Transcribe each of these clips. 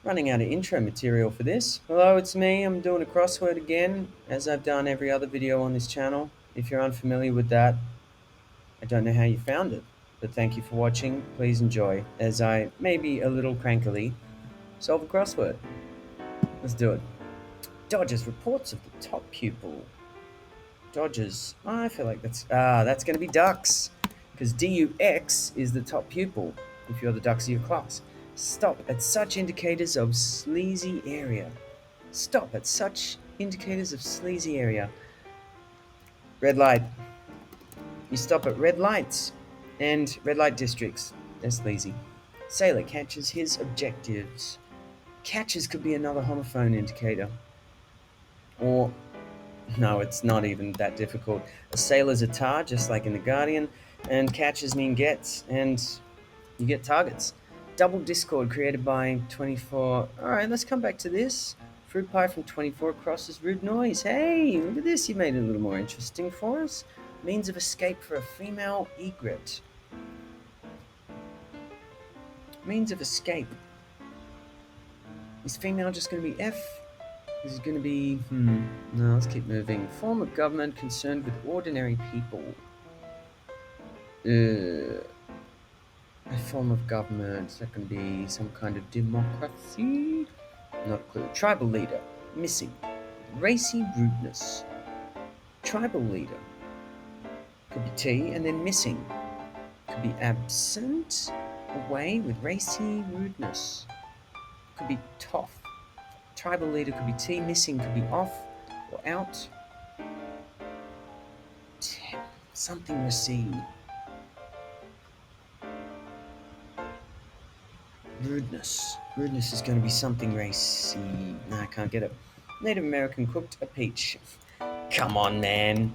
Running out of intro material for this. Hello, it's me. I'm doing a crossword again, as I've done every other video on this channel. If you're unfamiliar with that, I don't know how you found it, but thank you for watching. Please enjoy, as I, maybe a little crankily, solve a crossword. Let's do it. Dodgers reports of the top pupil. Dodgers. I feel like that's going to be ducks, because DUX is the top pupil if you're the ducks of your class. Stop at such indicators of sleazy area. Stop at such indicators of sleazy area. Red light. You stop at red lights and red light districts. They're sleazy. Sailor catches his objectives. Catches could be another homophone indicator. Or, no, it's not even that difficult. A sailor's a tar, just like in The Guardian, and catches mean gets, and you get targets. Double Discord created by 24. Alright, let's come back to this. Fruit pie from 24 crosses rude noise. Hey, look at this. You made it a little more interesting for us. Means of escape for a female egret. Means of escape. Is female just going to be F? Is it going to be... No, let's keep moving. Form of government concerned with ordinary people. A form of government. Is that going to be some kind of democracy? Not a clue. Tribal leader. Missing. Racy rudeness. Tribal leader. Could be T, and then missing. Could be absent. Away with racy rudeness. Could be tough. Tribal leader could be T. Missing could be off or out. Something received. Rudeness. Rudeness is going to be something racy. No, I can't get it. Native American cooked a peach. Come on, man.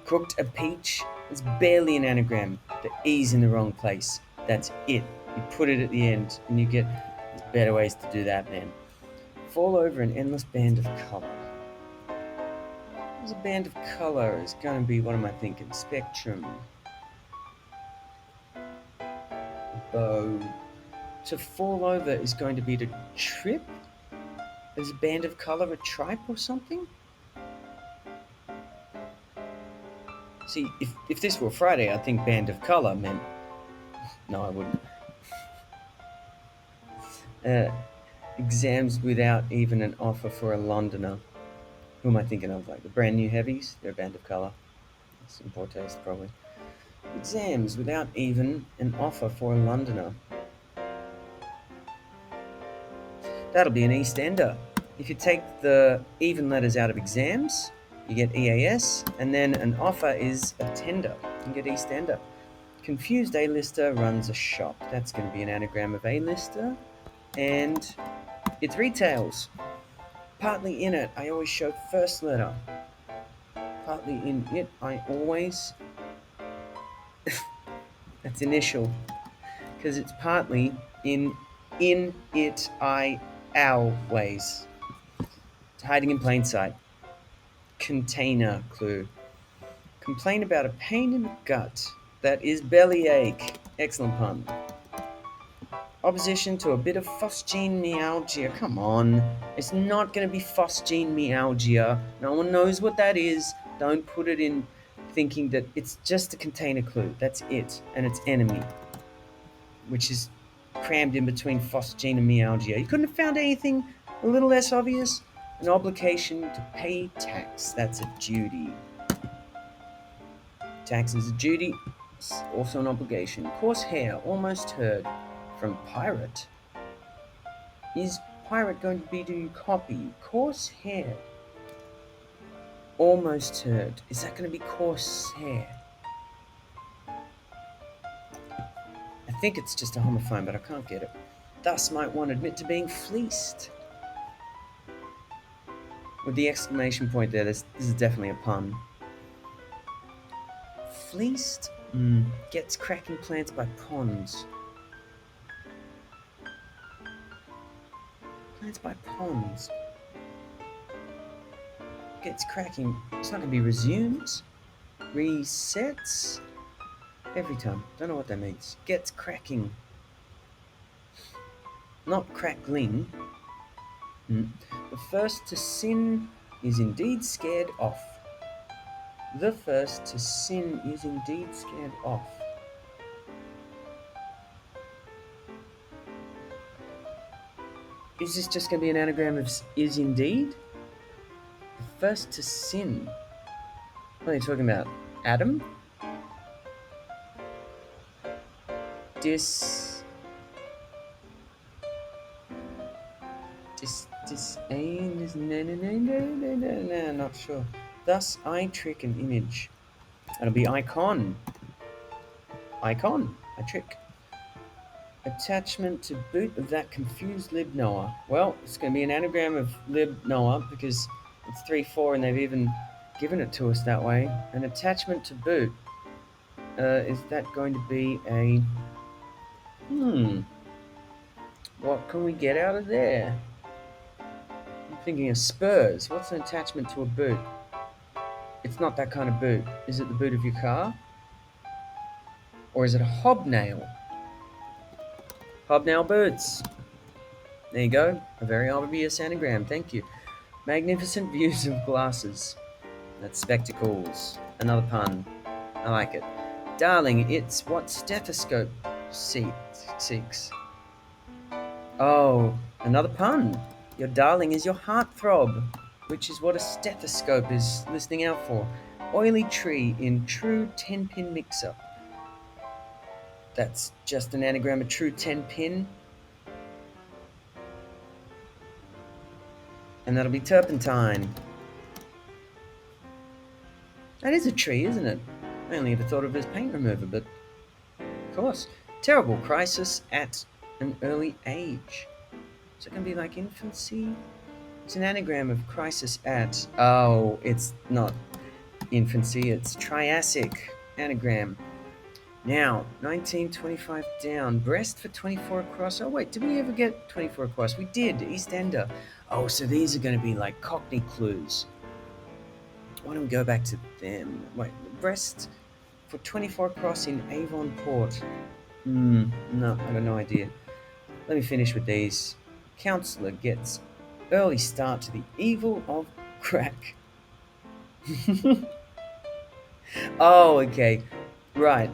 Cooked a peach? It's barely an anagram. The E's in the wrong place. That's it. You put it at the end, and you get... There's better ways to do that, man. Fall over an endless band of color. There's a band of color is going to be... What am I thinking? Spectrum. Bow. To fall over is going to be to trip? Is a band of color a tripe or something? See, if this were Friday, I'd think band of color meant... No, I wouldn't. Exams without even an offer for a Londoner. Who am I thinking of? Like the brand new heavies? They're a band of color. It's in poor taste, probably. Exams without even an offer for a Londoner. That'll be an East Ender. If you take the even letters out of exams, you get EAS, and then an offer is a tender. You get East Ender. Confused A-lister runs a shop. That's going to be an anagram of A-lister. And it's retails. Partly in it, I always show first letter. Partly in it, I always... That's initial. Because it's partly in it, I always. It's hiding in plain sight. Container clue. Complain about a pain in the gut. That is bellyache. Excellent pun. Opposition to a bit of phosgene myalgia. Come on. It's not going to be phosgene myalgia. No one knows what that is. Don't put it in thinking that it's just a container clue. That's it. And it's enemy, which is crammed in between phosgene and myalgia. You couldn't have found anything a little less obvious? An obligation to pay tax. That's a duty. Tax is a duty. It's also an obligation. Coarse hair. Almost heard. From pirate. Is pirate going to be to copy? Coarse hair. Almost heard. Is that going to be coarse hair? I think it's just a homophone, but I can't get it. Thus might one admit to being fleeced. With the exclamation point there, this is definitely a pun. Fleeced? Gets cracking plants by ponds. Plants by ponds. Gets cracking. It's not going to be resumes. Resets. Every time. Don't know what that means. Gets cracking. Not crackling. Mm. The first to sin is indeed scared off. The first to sin is indeed scared off. Is this just going to be an anagram of is indeed? The first to sin. What are you talking about? Adam? Dis. Ain is no, not sure. Thus, I trick an image. It'll be icon. Icon. I trick. Attachment to boot of that confused lib Noah. Well, it's going to be an anagram of lib Noah because it's 3-4 and they've even given it to us that way. An attachment to boot. Is that going to be a... What can we get out of there? I'm thinking of spurs. What's an attachment to a boot? It's not that kind of boot. Is it the boot of your car? Or is it a hobnail? Hobnail boots. There you go. A very obvious anagram. Thank you. Magnificent views of glasses. That's spectacles. Another pun. I like it. Darling, it's what stethoscope seeks. Oh, another pun. Your darling is your heartthrob, which is what a stethoscope is listening out for. Oily tree in true 10-pin mixer. That's just an anagram of true 10-pin. And that'll be turpentine. That is a tree, isn't it? I only ever thought of it as paint remover, but of course. Terrible crisis at an early age. Is it going to be like infancy? It's an anagram of crisis at... Oh, it's not infancy, it's Triassic anagram. Now, 1925 down. Breast for 24 across. Oh, wait, did we ever get 24 across? We did, East Ender. Oh, so these are going to be like Cockney clues. Why don't we go back to them? Wait, breast for 24 across in Avon Port. No, I got no idea. Let me finish with these. Counselor gets early start to the evil of crack. Oh, okay. Right.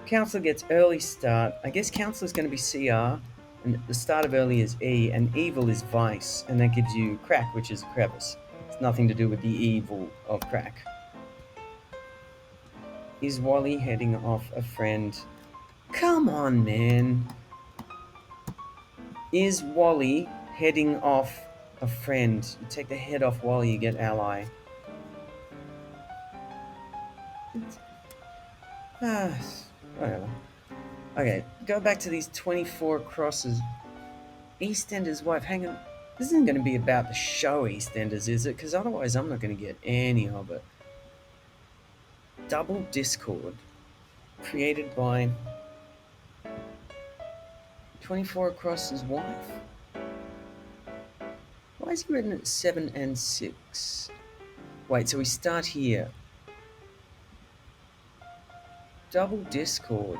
Counselor gets early start. I guess counselor's going to be CR, and the start of early is E, and evil is vice, and that gives you crack, which is a crevice. It's nothing to do with the evil of crack. Is Wally heading off a friend? Come on, man. Is Wally heading off a friend? You take the head off Wally, you get ally. Whatever. Okay, go back to these 24 crosses. EastEnders' wife, hang on. This isn't going to be about the show EastEnders, is it? Because otherwise I'm not going to get any of it. Double Discord. Created by 24 Across's wife. Why is he written at 7 and 6? Wait, so we start here. Double Discord.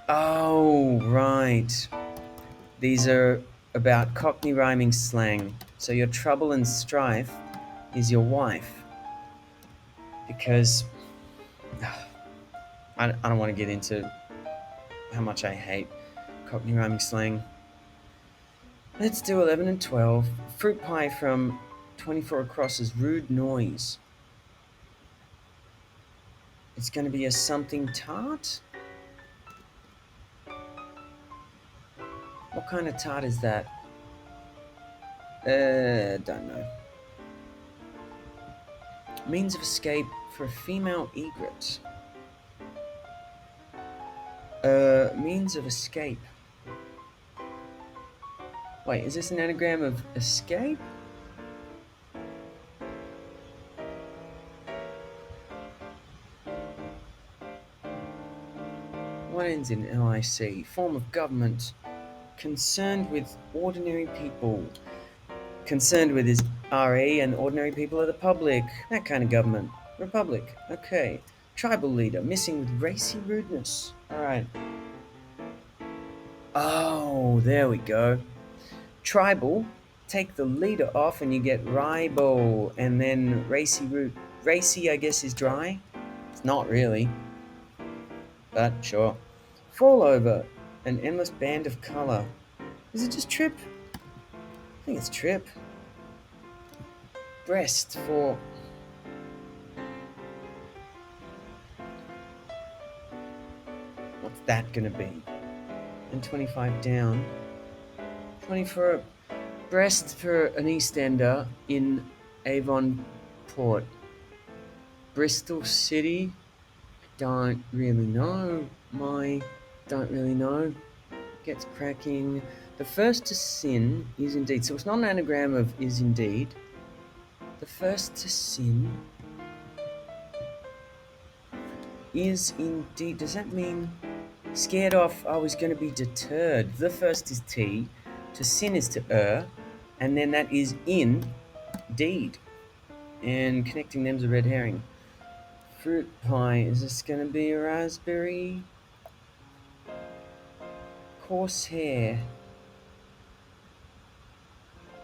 Oh, right. These are about Cockney rhyming slang. So your trouble and strife is your wife. Because I don't want to get into how much I hate Cockney rhyming slang. Let's do 11 and 12. Fruit pie from 24 Across's rude noise. It's going to be a something tart? What kind of tart is that? Don't know. Means of escape for a female egret. Means of escape. Wait, is this an anagram of escape? What ends in LIC? Form of government. Concerned with ordinary people. Concerned with is RE, and ordinary people are the public. That kind of government. Republic. Okay. Tribal leader. Missing with racy rudeness. Alright. Oh, there we go. Tribal, take the leader off and you get ribo. And then racy root. Racy, I guess, is dry. It's not really, but sure. Fall over, an endless band of color. Is it just trip? I think it's trip. Breast for... What's that gonna be? And 25 down. 20 for a breast for an EastEnder in Avon Port. Bristol City. Don't really know. Don't really know. Gets cracking. The first to sin is indeed. So it's not an anagram of is indeed. The first to sin is indeed. Does that mean scared off? I was going to be deterred. The first is T. To sin is to and then that is in deed. And connecting them's a red herring. Fruit pie. Is this going to be a raspberry? Corsair.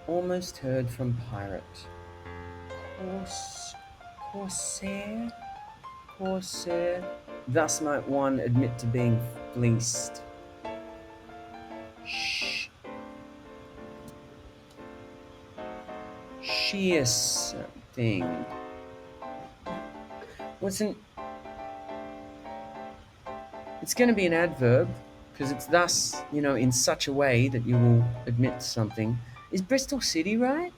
Almost heard from pirate. Corsair? Corsair. Thus might one admit to being fleeced. Sheer thing. It's going to be an adverb, because it's thus, in such a way that you will admit to something. Is Bristol City right?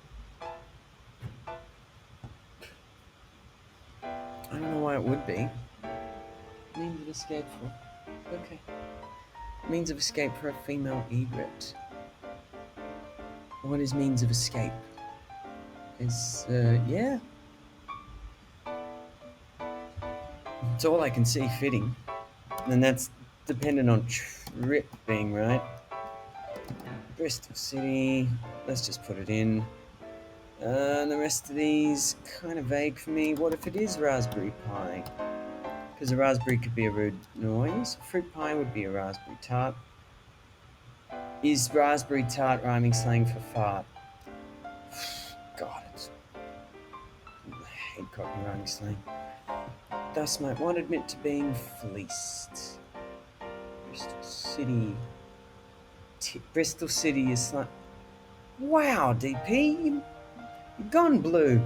I don't know why it would be. Means of escape for... Okay. Means of escape for a female egret. What is means of escape? Yeah. It's all I can see fitting. And that's dependent on trip being right. Bristol City. Let's just put it in. And the rest of these kind of vague for me. What if it is raspberry pie? Because a raspberry could be a rude noise. Fruit pie would be a raspberry tart. Is raspberry tart rhyming slang for fart? God, I hate Cockney rhyming slang. Thus might one admit to being fleeced. Bristol City. Bristol City is like... Wow, DP, you've gone blue.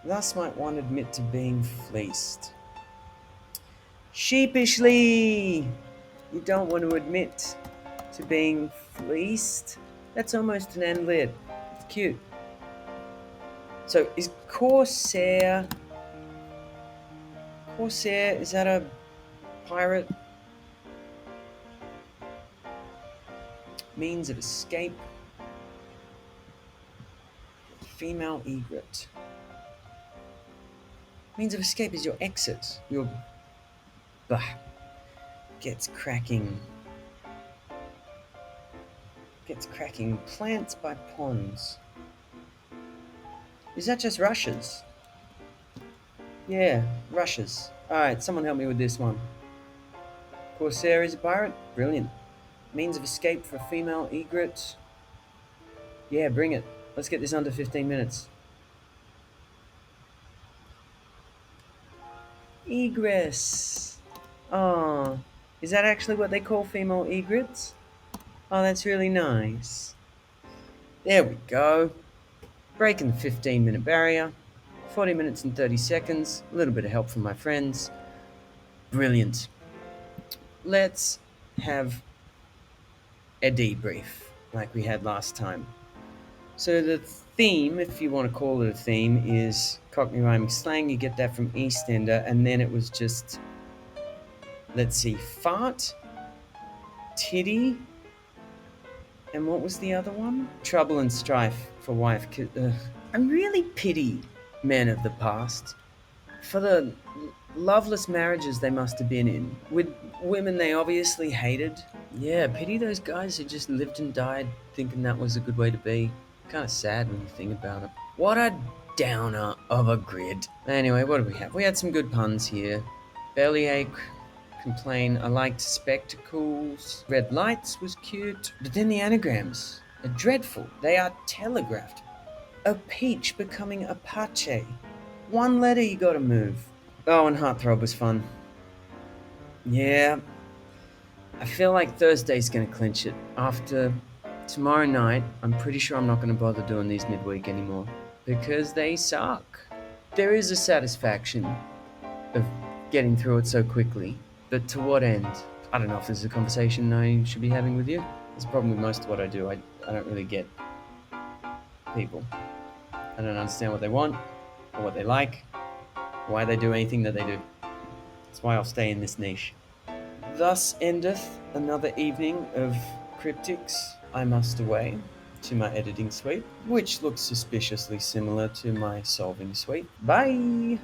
Thus might one admit to being fleeced. Sheepishly, you don't want to admit to being fleeced. That's almost an endlet. It's cute. So is Corsair... Corsair, is that a pirate? Means of escape. Female egret. Means of escape is your exit. Your... Bah. Gets cracking. Gets cracking. Plants by ponds. Is that just rushes? Yeah, rushes. Alright, someone help me with this one. Corsair is a pirate? Brilliant. Means of escape for a female egret? Yeah, bring it. Let's get this under 15 minutes. Egress. Oh, is that actually what they call female egrets? Oh, that's really nice. There we go. Breaking the 15-minute barrier. 40 minutes and 30 seconds. A little bit of help from my friends. Brilliant. Let's have a debrief like we had last time. So the theme, if you want to call it a theme, is Cockney rhyming slang. You get that from EastEnder, and then it was just, let's see, fart, titty, and what was the other one? Trouble and strife for wife. I really pity men of the past for the loveless marriages they must have been in with women they obviously hated. Yeah, pity those guys who just lived and died thinking that was a good way to be. Kind of sad when you think about it. What a downer of a grid. Anyway, what do we have? We had some good puns here. Bellyache, complain I liked spectacles. Red lights was cute. But then the anagrams are dreadful. They are telegraphed. A peach becoming Apache. One letter you gotta move. Oh, and Heartthrob was fun. Yeah, I feel like Thursday's gonna clinch it. After tomorrow night, I'm pretty sure I'm not gonna bother doing these midweek anymore. Because they suck. There is a satisfaction of getting through it so quickly, but to what end? I don't know if this is a conversation I should be having with you. That's the problem with most of what I do. I don't really get people. I don't understand what they want, or what they like, why they do anything that they do. That's why I'll stay in this niche. Thus endeth another evening of Cryptics. I must away to my editing suite, which looks suspiciously similar to my solving suite. Bye!